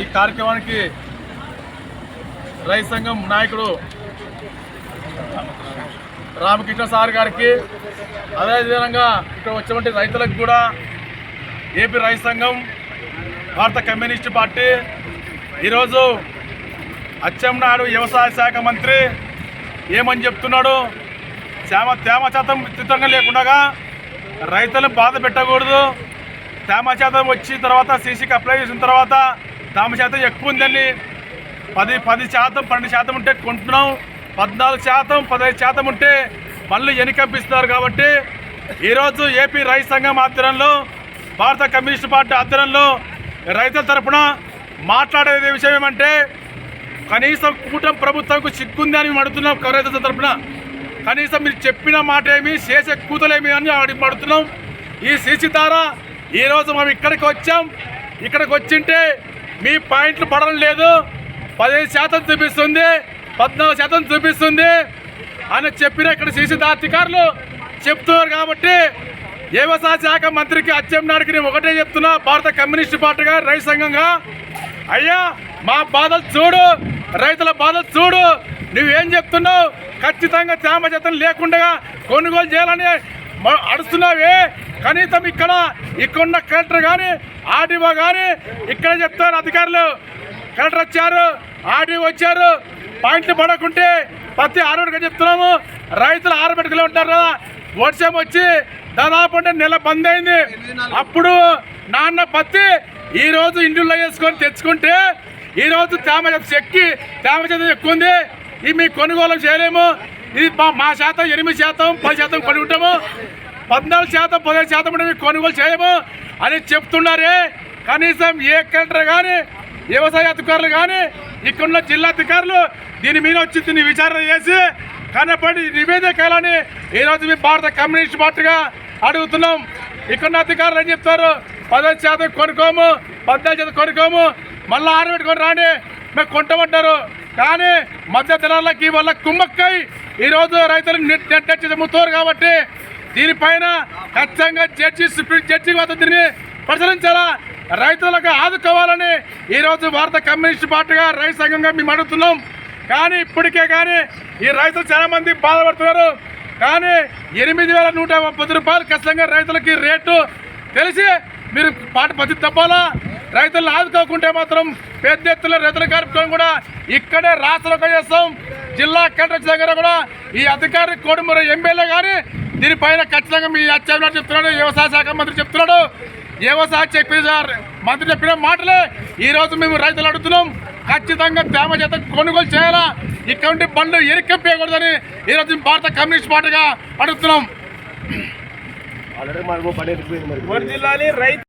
ఈ కార్యక్రమానికి రైతు సంఘం నాయకుడు రామకృష్ణ సార్ గారికి, అదేవిధంగా ఇక్కడ వచ్చినటువంటి రైతులకు కూడా ఏపీ రైతు సంఘం, భారత కమ్యూనిస్టు పార్టీ ఈరోజు అచ్చెన్నాయుడు వ్యవసాయ శాఖ మంత్రి ఏమని చెప్తున్నాడు? తేమ శాతం విస్తృతంగా లేకుండా రైతులను బాధ పెట్టకూడదు. తేమ శాతం వచ్చిన తర్వాత సీసీకి అప్లై చేసిన తర్వాత తేమ శాతం ఎక్కువ ఉందని 10% 12% ఉంటే కొంటున్నాం, 14% 15% ఉంటే మళ్ళీ ఎన్నికంపిస్తున్నారు. కాబట్టి ఈరోజు ఏపీ రైతు సంఘం ఆధ్వర్యంలో, భారత కమ్యూనిస్టు పార్టీ ఆధ్వర్యంలో రైతుల తరఫున మాట్లాడే విషయం ఏమంటే, కనీసం కూటమి ప్రభుత్వంకు సిగ్గుంది అని మేము అడుగుతున్నాం. రైతుల తరఫున కనీసం మీరు చెప్పిన మాట ఏమి, చేసే కూతలేమి అని అడుగుతున్నాం. ఈ సీసీ ద్వారా ఈరోజు మేము ఇక్కడికి వచ్చాం. ఇక్కడికి వచ్చింటే మీ పాయింట్లు పడడం లేదు, 15% చూపిస్తుంది, 14% చూపిస్తుంది అని చెప్పిన ఇక్కడ సీసీ అధికారులు చెప్తున్నారు. కాబట్టి వ్యవసాయ శాఖ మంత్రికి అచ్చెన్నాయుడికి నేను ఒకటే చెప్తున్నా, భారత కమ్యూనిస్టు పార్టీగా రైతు సంఘంగా, అయ్యా మా బాధలు చూడు, రైతుల బాధలు చూడు, నువ్వేం చెప్తున్నావు? ఖచ్చితంగా తేమ శాతం లేకుండా కొనుగోలు చేయాలని అడుస్తున్నావే. కనీసం ఇక్కడున్న కలెక్టర్ కానీ, ఆర్డీఓ కానీ ఇక్కడ చెప్తారు అధికారులు. కలెక్టర్ వచ్చారు, ఆర్డీఓ వచ్చారు, పాయింట్లు పడకుంటే ప్రతి ఆరోగ్యంగా చెప్తున్నాము. రైతులు ఆరబెట్టుకుని ఉంటారు కదా, వర్షం వచ్చి దాదాపు నెల బంద్ అయింది. అప్పుడు నాన్న పత్తి ఈరోజు ఇంటిలో వేసుకొని తెచ్చుకుంటే ఈరోజు తేమ శాతం ఎక్కువ ఉంది, ఇది మీకు కొనుగోలు చేయలేము. ఇది మా శాతం 8%, 10% కొని ఉంటాము, 14%, 15% ఉంటే మీకు కొనుగోలు చేయము అని చెప్తున్నారే. కనీసం ఏ కలెక్టర్ కానీ, వ్యవసాయ అధికారులు కానీ, ఇక్కడున్న జిల్లా అధికారులు దీని మీద వచ్చి దీన్ని విచారణ చేసి కనపడి నివేదికలని ఈరోజు మేము భారత కమ్యూనిస్ట్ పార్టీగా అడుగుతున్నాం. ఇక్కడున్న అధికారులు ఏం చెప్తారు? 15% కొనుక్కోము, 14% కొనుక్కోము, మళ్ళీ ఆరబెట్టుకొని రాండి మేము కొంటామంటారు. కానీ మధ్య దినాలకి వాళ్ళ కుమ్మక్కై ఈరోజు రైతులు నెట్టెచ్చుతారు. కాబట్టి దీనిపైన ఖచ్చితంగా సుప్రీం జడ్జి వద్ద దీన్ని పరిశీలించాలా, రైతులకు ఆదుకోవాలని ఈరోజు భారత కమ్యూనిస్ట్ పార్టీగా రైతు సంఘంగా మేము అడుగుతున్నాం. కానీ ఇప్పటికే కానీ ఈ రైతులు చాలా మంది బాధపడుతున్నారు. కానీ 8,130 రూపాయలు ఖచ్చితంగా రైతులకి రేటు తెలిసి మీరు పాట పద్ధతి తప్పాలా. రైతులను ఆదుకోకుంటే మాత్రం పెద్ద ఎత్తున రైతుల కార్యక్రమం కూడా ఇక్కడే రాష్ట్రంలో చేస్తాం. జిల్లా కలెక్టర్ దగ్గర కూడా ఈ అధికారి కోడుమూర ఎమ్మెల్యే కానీ దీనిపైన ఖచ్చితంగా మీ అచ్చెన్నాయుడు చెప్తున్నాడు, వ్యవసాయ శాఖ మంత్రి చెప్తున్నాడు. మంత్రి చెప్పిన మాటలే ఈరోజు మేము రైతులు అడుగుతున్నాం. ఖచ్చితంగా తేమ శాతం కొనుగోలు చేయాలా, ఇక్కడ బండ్లు ఎరికెప్పకూడదని ఈరోజు భారత కమ్యూనిస్ట్ పార్టీగా అడుగుతున్నాం.